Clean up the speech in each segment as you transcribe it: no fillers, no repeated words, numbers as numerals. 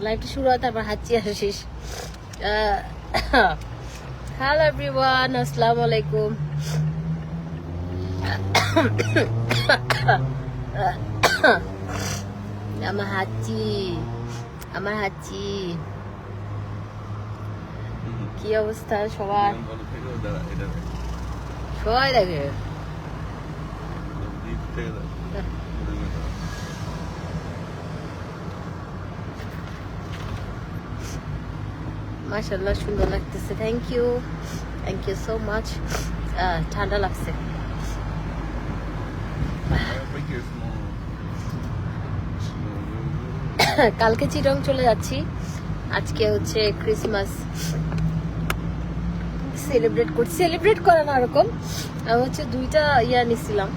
লাইভটা শুরু হয় তারপর হাঁচি আসিস। হ্যালো এভরিওয়ান, আসসালামু আলাইকুম। আমার হাঁচি কি অবস্থা সবার? সবাই দেখে মাশাআল্লাহ, সুন্দর লাগতেছে। Thank you so much. ঠান্ডা লাগছে। কালকে চিটং চলে যাচ্ছি। আজকে হচ্ছে ক্রিসমাস সেলিব্রেট করে না এরকম। আমি হচ্ছে 2টা নিছিলাম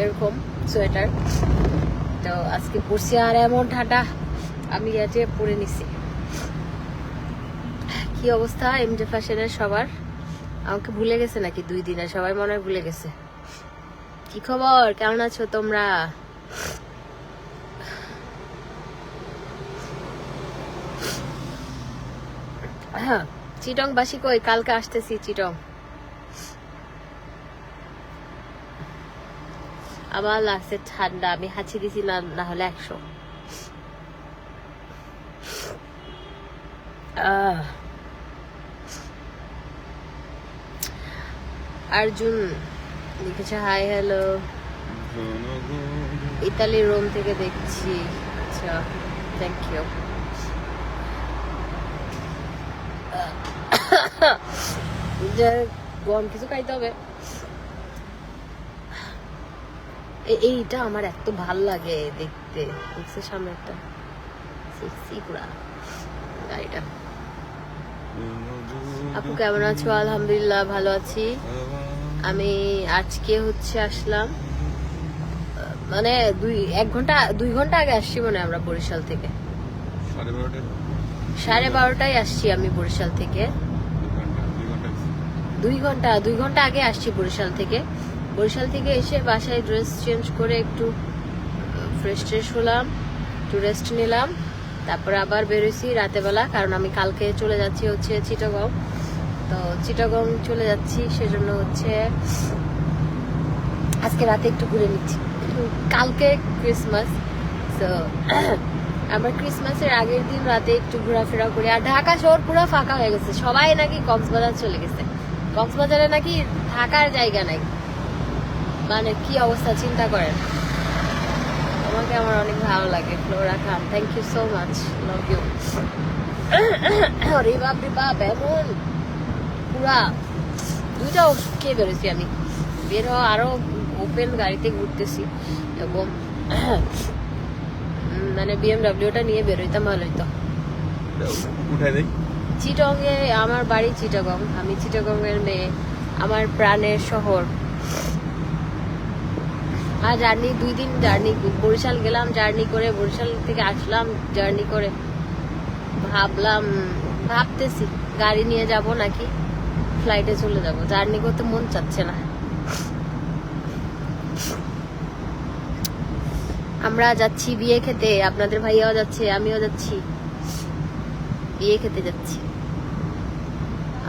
এরকম সোয়েটার, তো আজকে পরছি। আর এমন ঠান্ডা, আমি যে পরে নিছি। কি অবস্থা এমজে ফ্যাশনের সবার? আমাকে ভুলে গেছে নাকি 2 দিনে? সবাই মনে হয় ভুলে গেছে। কি খবর, কেমন আছো তোমরা? হ্যাঁ, চিটং বাসি কই? কালকে আসতেছি চিটং। আমার লাগছে ঠান্ডা, আমি হাঁচি দিছি না হলে 100। अर्जुन লিখেছে হাই হ্যালো, ইতালি রোম থেকে দেখছি। আচ্ছা, থ্যাংক ইউ। গরম কিছু খাইতে হবে। এইটা আমার এত ভাল লাগে দেখতে। দেখছে সামনে একটা সেক্সি পুরা গাড়িটা। আপু কেমন আছো? আলহামদুলিল্লাহ ভালো আছি। আমি আজকে হচ্ছে আসলাম, মানে 2 ঘন্টা আগে আসছি মনে হয় আমরা বরিশাল থেকে। 12:30টায় আসছি আমি বরিশাল থেকে। 2 ঘন্টা আগে আসছি বরিশাল থেকে। বরিশাল থেকে এসে বাসায় ড্রেস চেঞ্জ করে একটু ফ্রেশ হলাম, একটু রেস্ট নিলাম, তারপরে আবার বেরোইছি রাতেবেলা, কারণ আমি কালকে চলে যাচ্ছি হচ্ছে চিটাগং। তো চিটাগং চলে যাচ্ছি, সেজন্য হচ্ছে আজকে রাতে একটু ঘুরে নিচ্ছি। কালকে ক্রিসমাস, তো আমরা ক্রিসমাসের আগের দিন রাতে একটু ঘোরাফেরা করি। আর ঢাকা শহর পুরো ফাঁকা হয়ে গেছে, সবাই নাকি কক্সবাজার চলে গেছে। কক্সবাজারে নাকি থাকার জায়গা নাই, মানে কি অবস্থা চিন্তা করেন। তোমাকে আমার অনেক ভালো লাগে Flora Khan, thank you so much, love you. রে বাপ এমন পুরা 2টা খেয়ে বেরোছি আমি। বের হওয়া আরো ওপেন গাড়িতে ঘুরতেছি, এবং মানে বিএমডাব্লিউটা নিয়ে বেরোইতাম ভালো হইতো। চিটং এ আমার বাড়ি, চিটাগং। আমি চিটাগং এর মেয়ে, আমার প্রাণের শহর। আর 2 দিন জার্নি, বরিশাল গেলাম জার্নি করে, বরিশাল থেকে আসলাম জার্নি করে। ভাবতেছি গাড়ি নিয়ে যাব নাকি ফ্লাইটে চলে যাব। জার্নি করতে মন চাচ্ছে না। আমরা যাচ্ছি বিয়ে খেতে, আপনাদের ভাইয়াও যাচ্ছে, আমিও যাচ্ছি, বিয়ে খেতে যাচ্ছি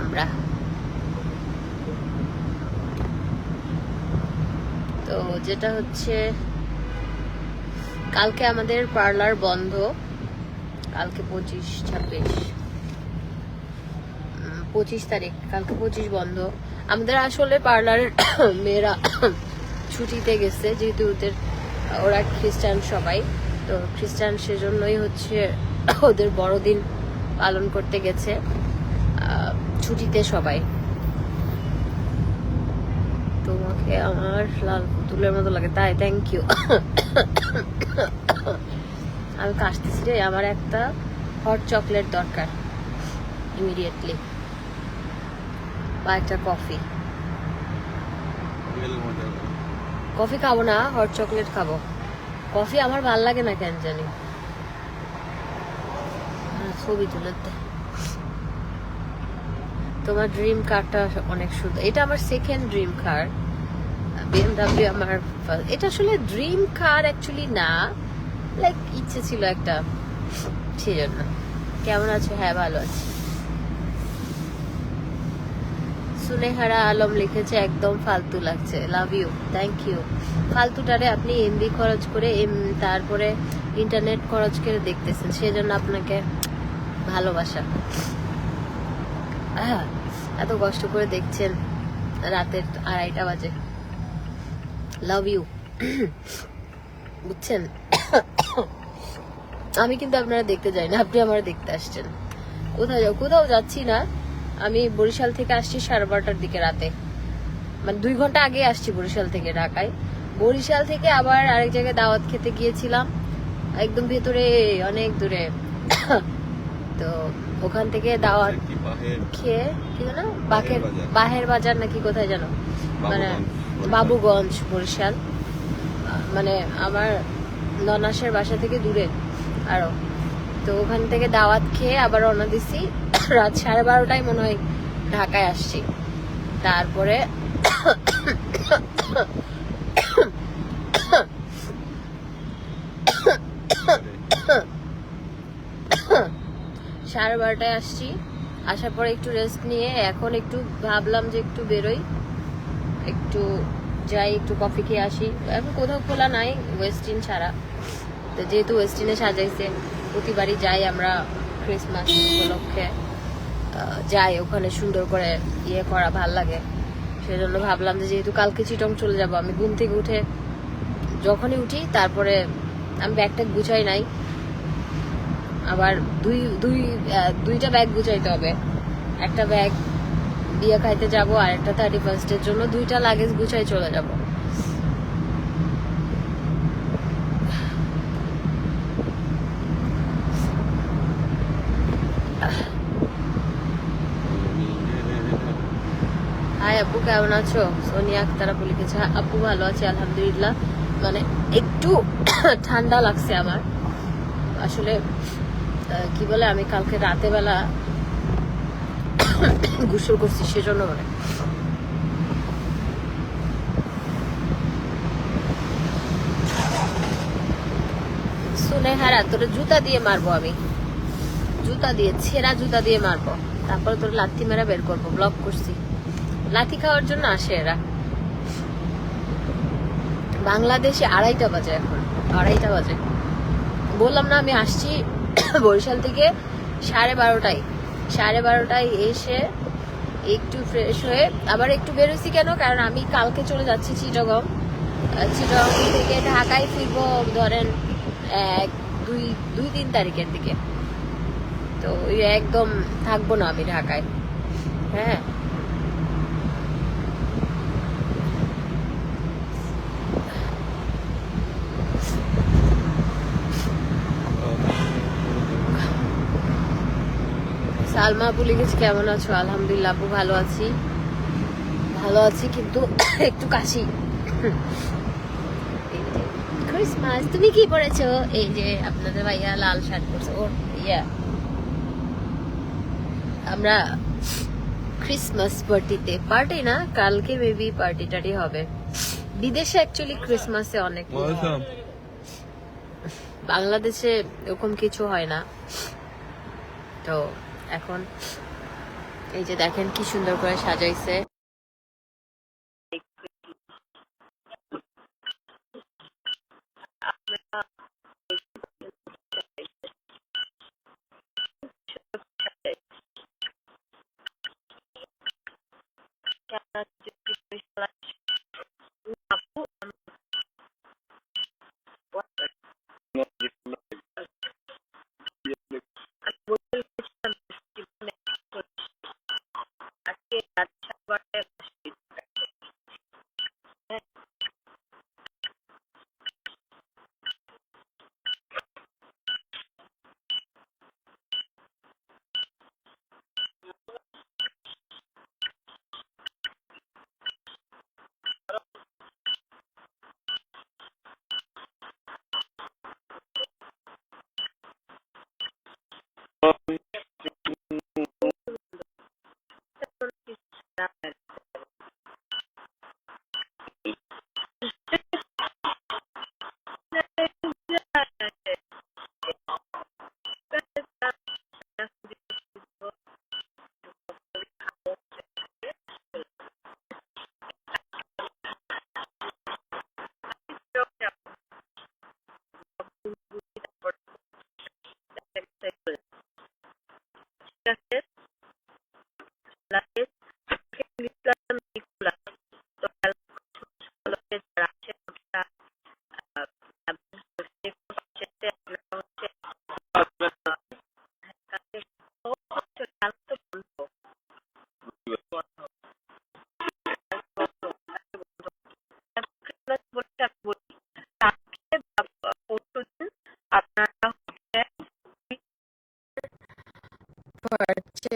আমরা। তো যেটা হচ্ছে, কালকে আমাদের পার্লার বন্ধ। কালকে 25 তারিখ, কালকে 25 বন্ধ। আমাদের আসলে পার্লারের মেয়েরা ছুটিতে গেছে, যেহেতু ওরা খ্রিস্টান সবাই, তো খ্রিস্টান, সেজন্যই হচ্ছে ওদের বড়দিন পালন করতে গেছে ছুটিতে সবাই। তোমাকে আমার লাল পুতুলের মতো লাগে, তাই থ্যাংক ইউ। আমি কাশতেছি রে, আমার একটা হট চকলেট দরকার ইমিডিয়েটলি, বা একটা কফি খাবো না, হট চকলেট খাবো। কফি আমার ভাল লাগে না কেন জানি। ছবি তুলতে। তোমার ড্রিম কারটা অনেক সুন্দর। এটা আমার সেকেন্ড ড্রিম কার, বিএমডাব্লিউ আমার। এটা আসলে ড্রিম কার অ্যাকচুয়ালি না, লাইক ইচ্ছে ছিল একটা, সেজন্য। কেমন আছো? হ্যাঁ ভালো আছি। সুনেহারা আলম লিখেছে একদম ফালতু লাগছে, লাভ ইউ, থ্যাংক ইউ। ফালতুটারে আপনি এমবি খরচ করে তারপরে ইন্টারনেট খরচ করে দেখতেছেন, সেজন্য আপনাকে ভালোবাসা। এত কষ্ট করে দেখছেন রাতের 2:30 বাজে, লাভ ইউ। বুঝছেন? আমি কিন্তু আপনারা দেখতে যাই না, আপনি আমার দেখতে আসছেন। কোথাও যাচ্ছি না। আমি বরিশাল থেকে আসছি 12:30টার দিকে রাতে, মানে 2 ঘন্টা আগে আসছি বরিশাল থেকে ঢাকায়। বরিশাল থেকে আবার আরেক জায়গায় দাওয়াত খেতে গিয়েছিলাম, একদম ভেতরে, অনেক দূরে। তো ওখান থেকে দাওয়াত খেয়ে কি জানো, বাহের বাজার নাকি কোথায় জানো, মানে বাবুগঞ্জ, বরিশাল। মানে আমার ননাসের বাসা থেকে দূরে আরো। তো ওখান থেকে দাওয়াত খেয়ে আবার রওনা দিছি, রাত 12:30টায় মনে হয় ঢাকায় আসছি। তারপরে 12:30টায় আসছি। আসার পরে একটু রেস্ট নিয়ে এখন একটু ভাবলাম যে একটু বেরোই, একটু যাই, একটু কফি খেয়ে আসি। এখন কোথাও খোলা নাই ওয়েস্টিন ছাড়া। তো যেহেতু ওয়েস্টিনে সাজাইছে, প্রতিবারই যাই আমরা ক্রিসমাস উপলক্ষে, যাই ওখানে সুন্দর করে ইয়ে করা ভাল লাগে। সেজন্য ভাবলাম যে যেহেতু কালকে চিটং চলে যাব, আমি ঘুম থেকে উঠে যখনই উঠি তারপরে আমি ব্যাগটা গুছাই নাই, আবার দুইটা ব্যাগ গুছাইতে হবে। একটা ব্যাগ বিয়ে খাইতে যাব, আর একটা 31স্টের জন্য, 2টা লাগেজ গুছাই চলে যাব। হাই আপু, কেমন আছো? সোনিয়া আক্তার আপু লিখেছে, আপু ভালো আছি আলহামদুলিল্লাহ। মানে একটু ঠান্ডা লাগছে আমার আসলে, কি বলে, আমি কালকে রাতে বেলা গোসল করছি, সেজন্য মানে। সুনেহারা, তোর জুতা দিয়ে মারবো আমি, জুতা দিয়ে, ছেঁড়া জুতা দিয়ে মারবো, তারপরে তোর লাথি মেরা বের করবো। ব্লক করছি, লাথি খাওয়ার জন্য আসে এরা। বাংলাদেশে 2:30 বাজে, এখন 2:30 বাজে। বললাম না আমি আসছি বরিশাল থেকে 12:30টায়। 12:30টায় এসে একটু ফ্রেশ হয়ে আবার একটু বেরোছি। কেন? কারণ আমি কালকে চলে যাচ্ছি চিটাগং। চিটাগং থেকে ঢাকায় ফিরবো ধরেন 1, 2, 3 তারিখের দিকে। তো ওই একদম থাকবো না আমি ঢাকায়। হ্যাঁ, সালমা আপু লিখেছে, কেমন আছো? আলহামদুলিল্লাহ আপু ভালো আছি, ভালো আছি, কিন্তু একটু কাশি। ক্রিসমাস, তুমি কি পরেছো? এই যে আপনাদের ভাইয়া লাল শার্ট পরছে, ওর ইয়া আমরা ক্রিসমাস পার্টিতে, পার্টি না, কালকে মেবি পার্টি টার্টি হবে। বিদেশে অ্যাকচুয়ালি ক্রিসমাসে অনেক, বাংলাদেশে এরকম কিছু হয় না। তো এখন এই যে দেখেন কি সুন্দর করে সাজাইছে।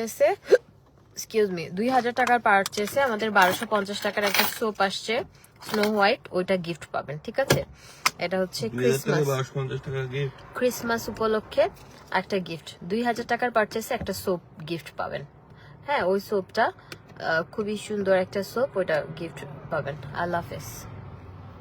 এসে এক্সকিউজ মি 2000 টাকার পারচেসে আমাদের 1250 টাকার একটা সোপ আসছে স্নো হোয়াইট, ওইটা গিফট পাবেন। ঠিক আছে, এটা হচ্ছে ক্রিসমাস উপলক্ষে একটা গিফট। 2000 টাকার পারচেসে একটা সোপ গিফট পাবেন। হ্যাঁ, ওই সোপটা খুবই সুন্দর একটা সোপ, ওইটা গিফট পাবেন। আল্লাহ হাফেজ।